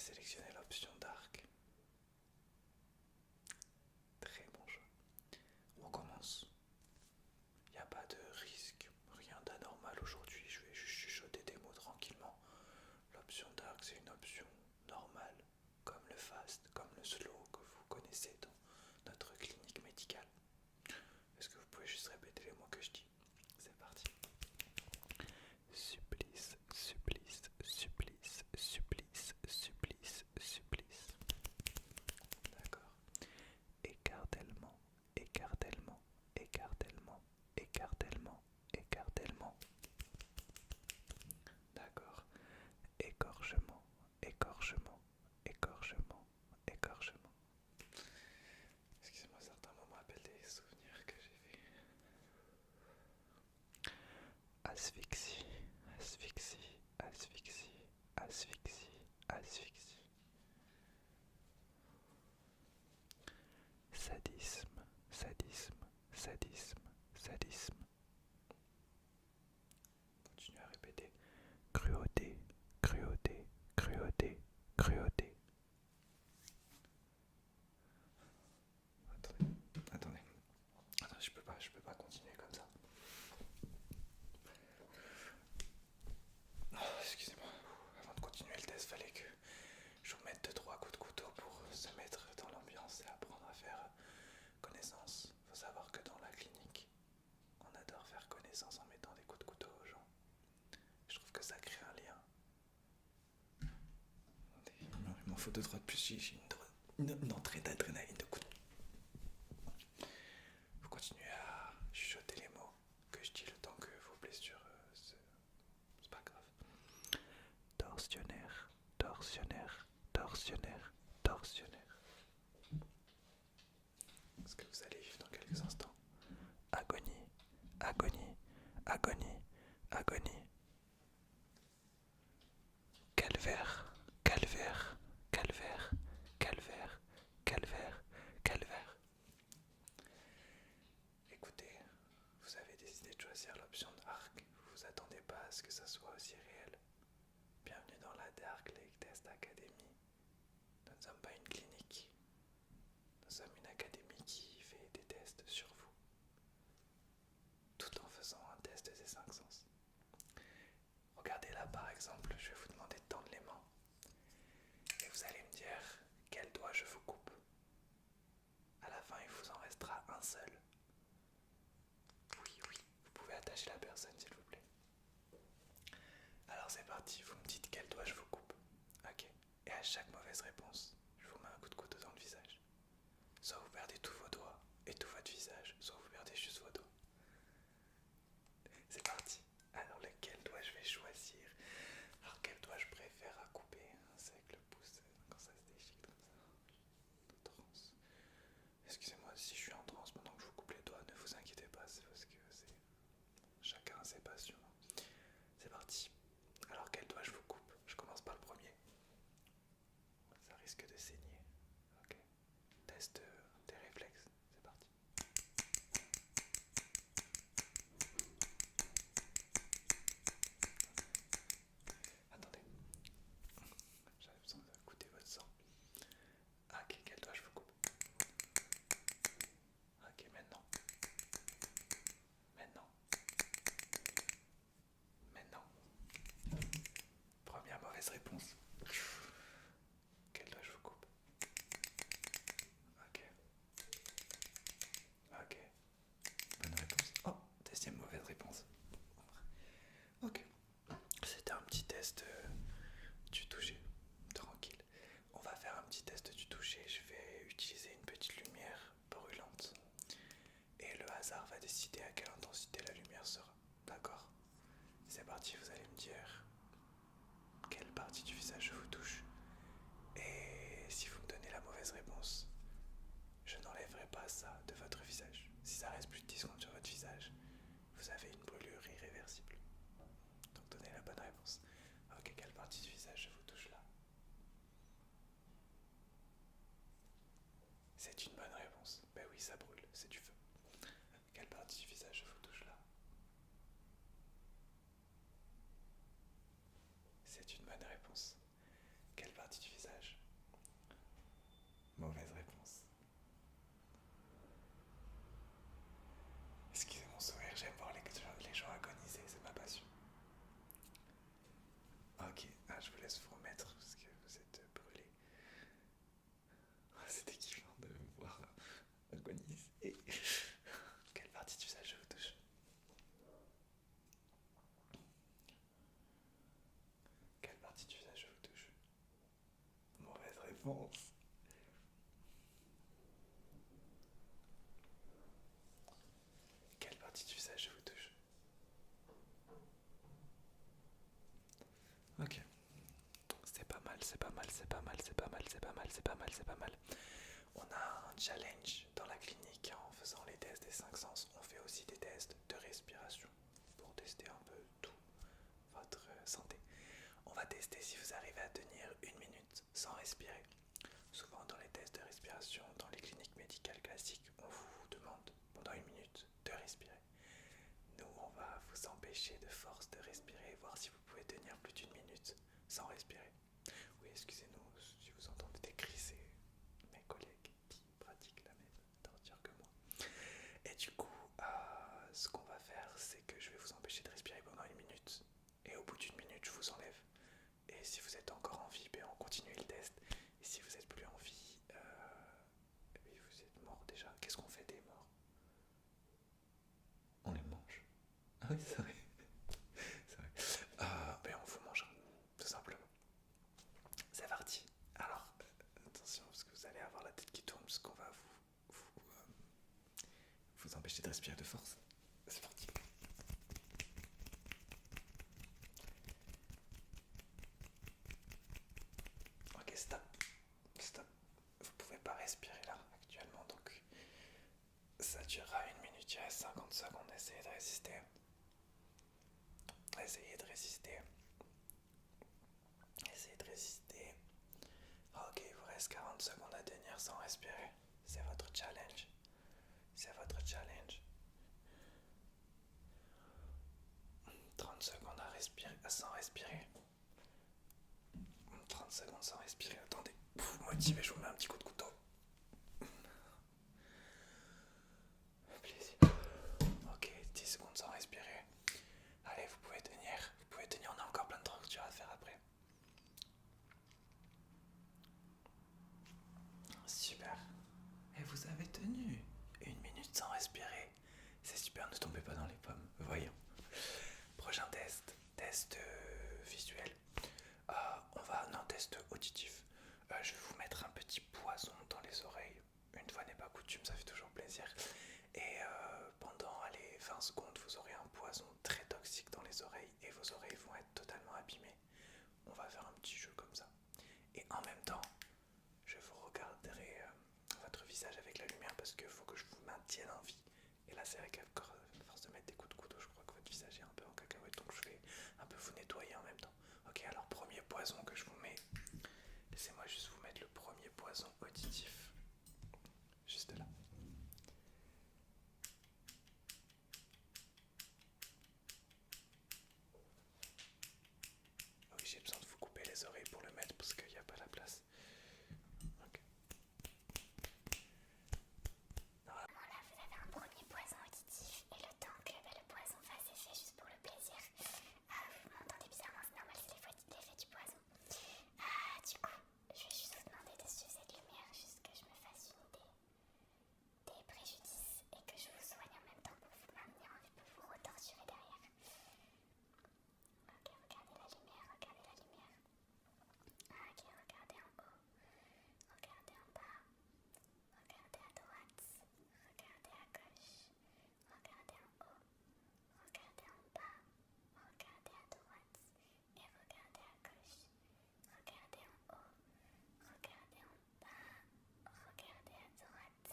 sélectionné l'option dark. Très bon choix. On commence. Il n'y a pas de risque, rien d'anormal aujourd'hui. Je vais juste chuchoter des mots tranquillement. L'option dark, c'est une option normale, comme le fast, comme le slow que vous connaissez dans notre clinique médicale. Est-ce que vous pouvez juste répéter les mots que je dis? C'est parti. Supplice, supplice, supplice, supplice, supplice, supplice. D'accord. Écartèlement, écartèlement, écartèlement, écartèlement, écartèlement. D'accord. Écorchement, écorchement, écorchement, écorchement. Excusez-moi, certains moments appellent des souvenirs que j'ai fait. Asphyxie, asphyxie, asphyxie, asphyxie, asphyxie. Sadisme, sadisme, sadisme, sadisme. Continuez à répéter. Cruauté, cruauté, cruauté, cruauté. Attendez, attendez. Attends, je peux pas continuer comme ça. Oh, excusez-moi. Avant de continuer le test, fallait que je vous mette 2-3 coups de couteau pour se mettre dans l'ambiance et apprendre à faire connaissance. Faut savoir que dans la clinique, on adore faire connaissance en mettant des coups de couteau aux gens. Je trouve que ça crée un lien. Il m'en faut 2-3 de plus, j'ai une entrée d'adrénaline de coups de... Vous continuez à chuchoter les mots que je dis le temps que vos blessures c'est pas grave. Torsionnaire, torsionnaire, torsionnaire, torsionnaire. Ce que vous allez vivre dans quelques instants. Agonie, agonie, agonie, agonie. Calvaire, calvaire, calvaire, calvaire, calvaire, calvaire. Écoutez, vous avez décidé de choisir l'option dark. Vous vous attendez pas à ce que ça soit aussi réel. Bienvenue dans la Dark Lake Test Academy. Nous ne sommes pas une clinique. Nous sommes une académie qui fait des tests sur vous. Tout en faisant un test des 5 sens. Regardez là par exemple, je vais vous demander de tendre les mains. Et vous allez me dire quel doigt je vous coupe. À la fin, il vous en restera un seul. Oui, oui, vous pouvez attacher la personne s'il vous plaît. Alors c'est parti, vous me dites quel doigt je vous coupe. Ok. Et à chaque mauvaise réponse, je vous mets un coup de couteau dans le visage. Soit vous perdez tous vos doigts et tout votre visage, soit vous perdez juste vos doigts. C'est parti. Alors lequel doigt je vais choisir? Alors quel doigt je préfère à couper? C'est avec le pouce, quand ça se déchique comme ça. Transe. Excusez-moi si je suis en transe pendant que je vous coupe les doigts, ne vous inquiétez pas, c'est parce que c'est... Chacun a ses passions. C'est parti. Alors quel doigt je vous coupe? Je commence par le premier. Ça risque de saigner. Ok. Test des réflexes. C'est parti. Attendez. J'avais besoin d'écouter votre sang. Ok, quel doigt je vous coupe? Ok, maintenant. Maintenant. Maintenant. Première mauvaise réponse. Quel doigt je vous coupe? Ok. Ok. Bonne réponse. Oh, deuxième mauvaise réponse. Ok. C'était un petit test du toucher. Tranquille. On va faire un petit test du toucher. Je vais utiliser une petite lumière brûlante. Et le hasard va décider à quelle intensité la lumière sera. D'accord? C'est parti, vous allez me dire quelle partie du visage je vous touche. Et si vous me donnez la mauvaise réponse, je n'enlèverai pas ça de votre visage. Si ça reste plus de 10 secondes sur votre visage, vous avez une brûlure irréversible. Donc donnez la bonne réponse. Ok, quelle partie du visage je vous touche là? C'est une bonne réponse. Ben oui, ça brûle, c'est du feu. Quelle partie du visage je vous touche là? C'est une bonne réponse. Quelle partie du visage réponse. Quelle partie du visage je vous touche? Ok. C'est pas mal, c'est pas mal, c'est pas mal, c'est pas mal, c'est pas mal, c'est pas mal, c'est pas mal. On a un challenge dans la clinique en faisant les tests des 5 sens. On fait aussi des tests de respiration pour tester un peu tout votre santé. On va tester si vous arrivez à tenir 1 minute sans respirer. Souvent dans les tests de respiration, dans les cliniques médicales classiques, on vous demande pendant 1 minute de respirer. Nous, on va vous empêcher de force de respirer, voir si vous pouvez tenir plus d'1 minute sans respirer. Oui, excusez-nous si vous entendez des cris, c'est mes collègues qui pratiquent la même torture que moi. Et du coup, ce qu'on va faire, c'est que je vais vous empêcher de respirer pendant 1 minute. Et au bout d'1 minute, je vous enlève. Et si vous êtes encore en vie, ben on continue le test. Et si vous n'êtes plus en vie, vous êtes mort déjà. Qu'est-ce qu'on fait des morts? On les mange. Ah oui, c'est vrai. C'est vrai. Ben on vous mangera, tout simplement. C'est parti. Alors, attention, parce que vous allez avoir la tête qui tourne, parce qu'on va vous empêcher de respirer de force. C'est parti. Ok, stop. Stop. Vous pouvez pas respirer là, actuellement, donc ça durera 1 minute, il reste 50 secondes. Essayez de résister. Essayez de résister. Essayez de résister. Ok, il vous reste 40 secondes à tenir sans respirer. C'est votre challenge. C'est votre challenge. 30 secondes à respirer, sans respirer. 30 secondes sans respirer. Attendez. Motivé, je vous mets un petit coup de couteau. Plaisir. Ok, 10 secondes sans respirer. Allez, vous pouvez tenir. Vous pouvez tenir, on a encore plein de trucs à faire après. Super. Et vous avez tenu 1 minute sans respirer. C'est super, ne tombez pas dans les pommes. Voyons. Prochain test. Test visuel. Non, test auditif. Je vais vous mettre un petit poison dans les oreilles. Une fois n'est pas coutume, ça fait toujours plaisir. Et pendant les 20 secondes, vous aurez un poison très toxique dans les oreilles et vos oreilles vont être totalement abîmées. On va faire un petit jeu comme ça. Et en même temps, je vous regarderai votre visage avec la lumière parce qu'il faut que je vous maintienne en vie. Et là, c'est vrai qu'à force de mettre des coups de couteau, je crois que votre visage est un peu en cacahuète, donc je vais un peu vous nettoyer en même temps. Ok, alors premier poison que je vous mets. Laissez-moi juste vous mettre le premier poison auditif. Juste là. Oui, j'ai besoin de vous couper les oreilles pour le mettre parce qu'il n'y a pas la place. Ok. Voilà, vous avez un premier poison auditif et le temps que le poison fasse effet juste pour le plaisir. Vous m'entendez bizarrement, c'est normal, c'est l'effet du poison. Du coup, je vais juste vous demander de suivre cette lumière, juste que je me fasse une idée des préjudices et que je vous soigne en même temps pour vous maintenir en vie, pour vous retorturer derrière. Ok, regardez la lumière, regardez la lumière. Ok, regardez en haut, regardez en bas, regardez à droite, regardez à gauche, regardez en haut, regardez en bas, regardez à droite et regardez à gauche, regardez en haut, regardez en bas, regardez à droite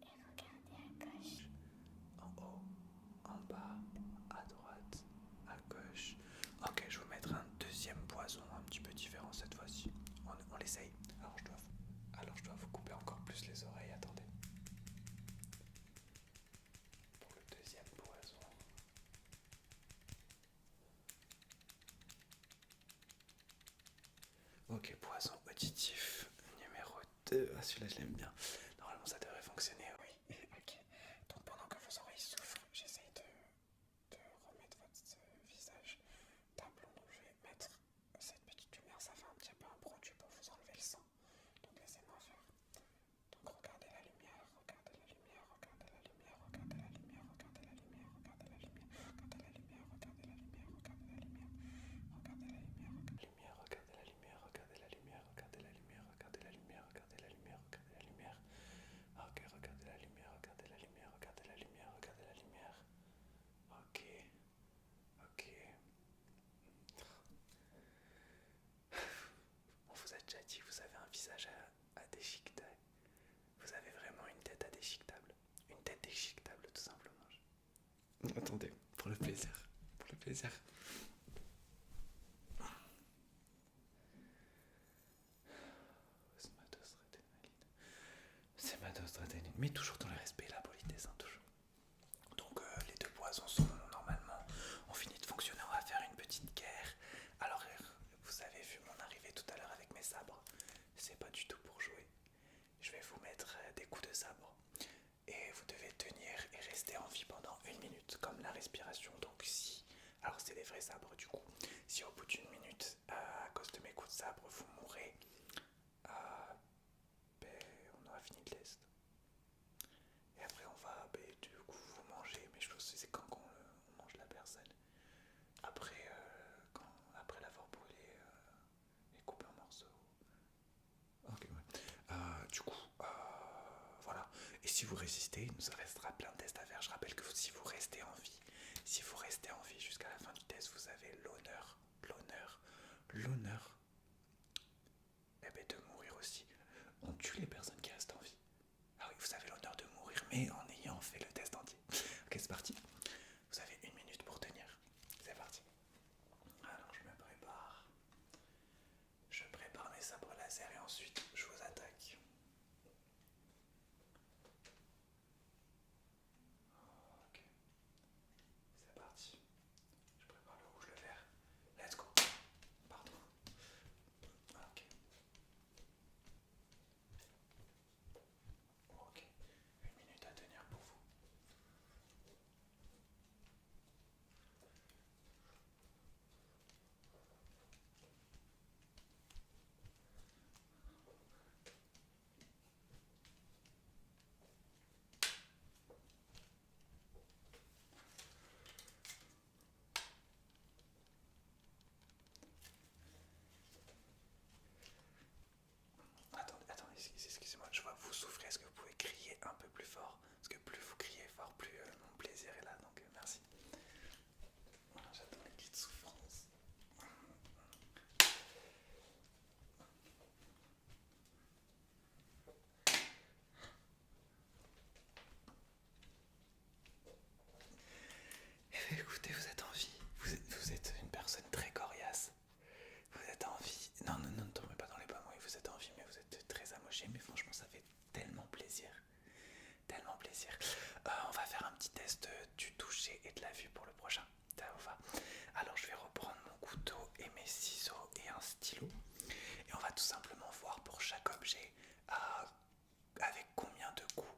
et regardez à gauche. En haut, en bas, à droite, à gauche. Ok, je vais vous mettre un deuxième poison un petit peu différent cette fois-ci. On l'essaye. Alors je dois vous couper encore plus les oreilles. Attendez. Pour le deuxième poison. Ok, poison auditif numéro 2. Ah, celui-là je l'aime bien. Normalement ça devrait fonctionner. Oui. Ok. Donc pendant que vos oreilles souffrent, j'essaye de remettre votre visage tableau. Donc je vais mettre cette petite lumière. Ça fait un petit peu un produit pour vous enlever le sang. Donc laissez-moi faire. Donc regardez la lumière, regardez la lumière, regardez la lumière, regardez la lumière, regardez la lumière, regardez la lumière, regardez la lumière, regardez la lumière, regardez la lumière, regardez la lumière, regardez la lumière, regardez la lumière, regardez la lumière, regardez la lumière, regardez la lumière, plaisir. C'est ma dose d'adrénaline. Mais toujours dans le respect et la politesse, hein, toujours. Donc les deux poisons sont normalement ont fini de fonctionner. On va faire une petite guerre. Alors vous avez vu mon arrivée tout à l'heure avec mes sabres. C'est pas du tout pour jouer. Je vais vous mettre des coups de sabre. Et vous devez tenir et rester en vie pendant 1 minute, comme la respiration. Donc si, alors c'est des vrais sabres du coup, si au bout d'1 minute, à cause de mes coups de sabre, vous mourrez, ben, on aura fini le test. Et après on va, ben, du coup vous mangez, mais je pense que c'est quand on mange la personne. Après, après l'avoir brûlé et coupé en morceaux. Ok, ouais. Du coup, voilà. Et si vous résistez, il nous restera plein de tests à faire. Je rappelle que si vous restez en vie, jusqu'à la fin du test, vous avez l'honneur, eh ben, de mourir aussi. On tue les personnes qui restent en vie. Ah oui, vous avez l'honneur de mourir, mais en ayant fait le test entier. Ok, c'est parti. Vous avez 1 minute pour tenir. C'est parti. Alors, je me prépare. Je prépare mes sabres laser et ensuite, je vous attaque. Ok, c'est parti. Je prépare le rouge, le vert. Let's go. Pardon. Ok. Ok. 1 minute à tenir pour vous. Attendez, excusez-moi, je vois que vous souffrez. Est-ce que vous pouvez crier un peu plus fort? Parce que plus vous criez fort, plus mon plaisir est là, donc merci. Voilà, j'attends les cris de souffrance. Écoutez, vous êtes en vie. Vous êtes une personne très coriace. Vous êtes en vie. Non, non, non, ne tombez pas dans les pommes. Oui, vous êtes en vie, mais vous êtes très amoché. Mais franchement, ça fait tellement plaisir. Tellement plaisir. On va faire un petit test du toucher et de la vue pour le prochain. Ça vous va? Alors, je vais reprendre mon couteau et mes ciseaux et un stylo. Et on va tout simplement voir pour chaque objet avec combien de coups.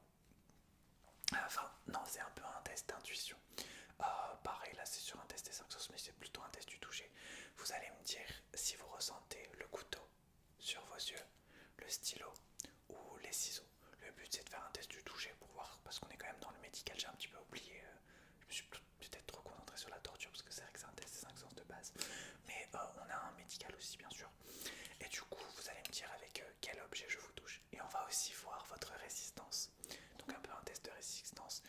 Enfin, non, c'est un peu un test d'intuition. Pareil, là c'est sur un test des 5 sens, mais c'est plutôt un test du toucher. Vous allez me dire si vous ressentez le couteau sur vos yeux, le stylo ou les ciseaux. Le but c'est de faire un test du toucher pour voir, parce qu'on est quand même dans le médical, j'ai un petit peu oublié. Je me suis peut-être trop concentré sur la torture, parce que c'est vrai que c'est un test des 5 sens de base. Mais on a un médical aussi, bien sûr. Et du coup, vous allez me dire avec quel objet je vous touche. Et on va aussi voir votre résistance. Donc un peu un test de résistance.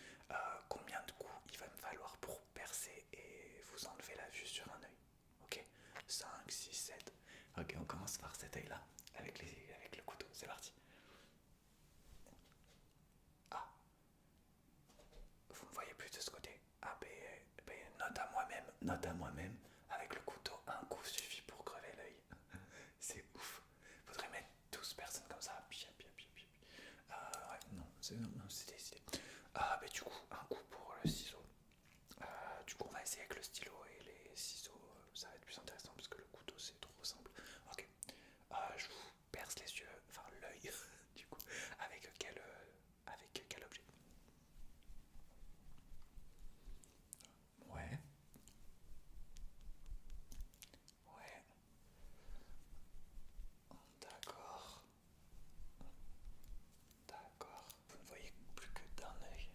Combien de coups il va me falloir pour percer et vous enlever la vue sur un œil. Ok, 5, 6, 7. Ok, on commence par cet œil là, avec le couteau. C'est parti. Ah, vous me voyez plus de ce côté. Ah, note à moi-même. Avec le couteau, un coup suffit pour crever l'œil. C'est ouf. Faudrait mettre 12 personnes comme ça. Ouais, non, c'est décidé. Bah, du coup, un coup pour le ciseau. Du coup, on va essayer avec le stylo et les ciseaux. Ça va être plus intéressant parce que le couteau c'est trop simple. Ok. Je vous perce les yeux, enfin l'œil, du coup. Avec quel objet? Ouais. Ouais. D'accord. D'accord. Vous ne voyez plus que d'un œil.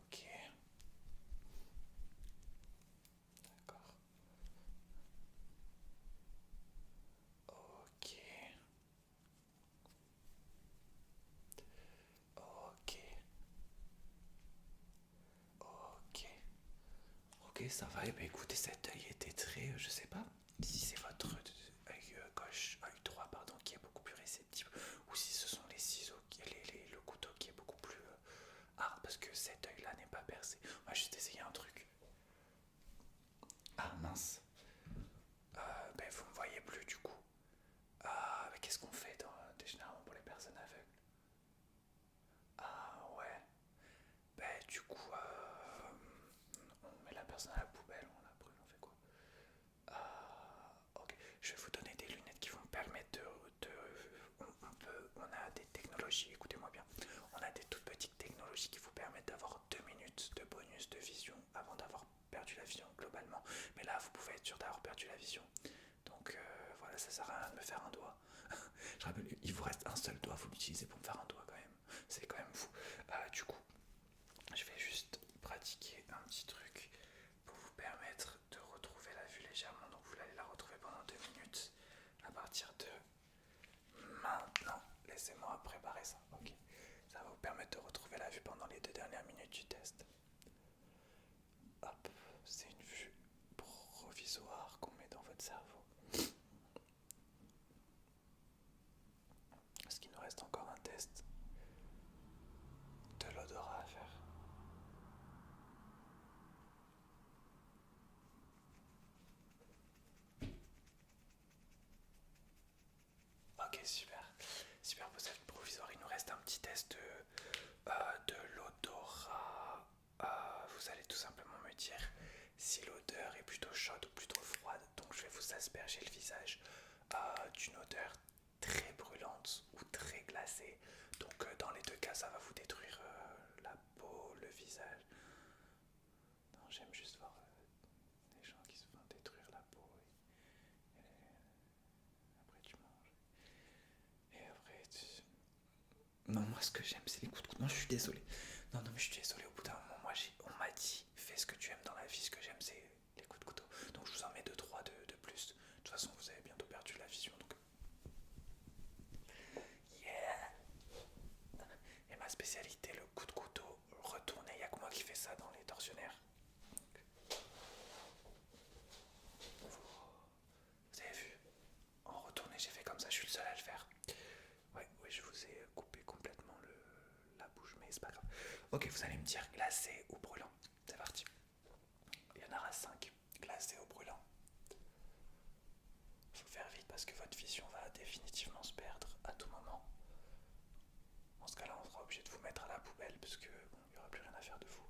Ok. D'accord. Ok. Ok. Ok. Ok, ça va. Et bah écoutez, cet œil était très, je sais pas si c'est votre œil gauche, œil droit, pardon, qui est cet œil-là n'est pas percé. On va juste essayer un truc. Ah mince. Ben vous me voyez plus du coup. Mais qu'est-ce qu'on fait généralement pour les personnes aveugles? Ah ouais. Ben du coup, on met la personne à la poubelle, on la brûle, on fait quoi? Ok, je vais vous donner des lunettes qui vont me permettre on a des technologies, écoutez-moi bien, on a des toutes petites technologies qui vous permettent d'avoir 2 minutes de bonus de vision avant d'avoir perdu la vision globalement. Mais là, vous pouvez être sûr d'avoir perdu la vision. Donc voilà, ça sert à rien de me faire un doigt. Je rappelle, il vous reste un seul doigt, vous l'utilisez pour me faire un doigt quand même. C'est quand même fou. Du coup, je vais juste pratiquer un petit truc pour vous permettre de retrouver la vue légèrement. Donc vous allez la retrouver pendant 2 minutes à partir de maintenant. Laissez-moi préparer ça. Ok. Ça va vous permettre de retrouver la vue pendant les 2 dernières minutes du test. Hop, c'est une vue provisoire qu'on met dans votre cerveau. Est-ce qu'il nous reste encore un test de l'odorat à faire? Ok, super. Super pour cette provisoire. Il nous reste un petit test de l'odorat. Vous allez tout simplement me dire si l'odeur est plutôt chaude ou plutôt froide. Donc je vais vous asperger le visage d'une odeur très brûlante ou très glacée. Donc dans les deux cas, ça va vous détruire la peau, le visage. Non, j'aime juste voir des gens qui se font détruire la peau. Après tu manges. Et après tu... Non, moi ce que j'aime c'est les coups de couteau. Moi je suis désolé. Non, mais je suis désolé, au bout d'un moment, on m'a dit fais ce que tu aimes dans la vie. Ce que j'aime c'est les coups de couteau. Donc je vous en mets 2-3 de plus. De toute façon, vous avez bientôt perdu la vision. Donc yeah. Et ma spécialité, le coup de couteau retourné. Il n'y a que moi qui fais ça dans les tortionnaires. Vous avez vu? En retourné, j'ai fait comme ça, je suis le seul à le faire. Ouais, oui, je vous ai coupé complètement la bouche, mais c'est pas grave. Ok, vous allez me dire glacé ou brûlant. C'est parti. Il y en aura 5. Glacé ou brûlant. Faut faire vite parce que votre vision va définitivement se perdre à tout moment. Dans ce cas-là, on sera obligé de vous mettre à la poubelle parce que bon, il n'y aura plus rien à faire de vous.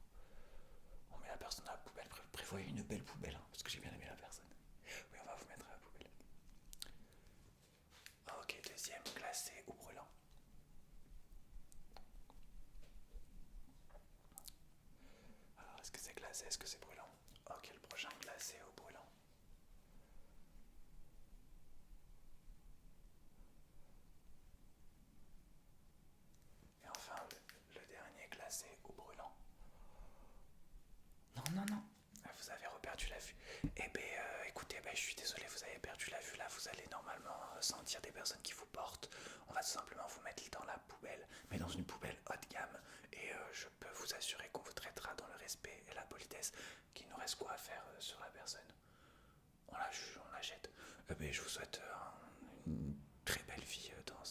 On met la personne à la poubelle. Prévoyez une belle poubelle, hein, parce que j'ai bien aimé la personne. Oui, on va vous mettre à la poubelle. Ok, deuxième, glacé ou brûlant. Alors, est-ce que c'est glacé, est-ce que c'est brûlant? Ok, le prochain, glacé ou brûlant. Et enfin, le dernier, glacé ou brûlant. Non, non, non. Vous avez reperdu la vue. Eh ben, écoutez, je suis désolé, vous avez perdu la vue. Là, vous allez normalement sentir des personnes qui vous portent. On va tout simplement vous mettre dans la poubelle, mais dans une poubelle haut de gamme. Et je peux vous assurer qu'on vous traitera dans le respect et la politesse. Qu'il nous reste quoi à faire sur la personne? On la juge, on la jette. Je vous souhaite une très belle vie dans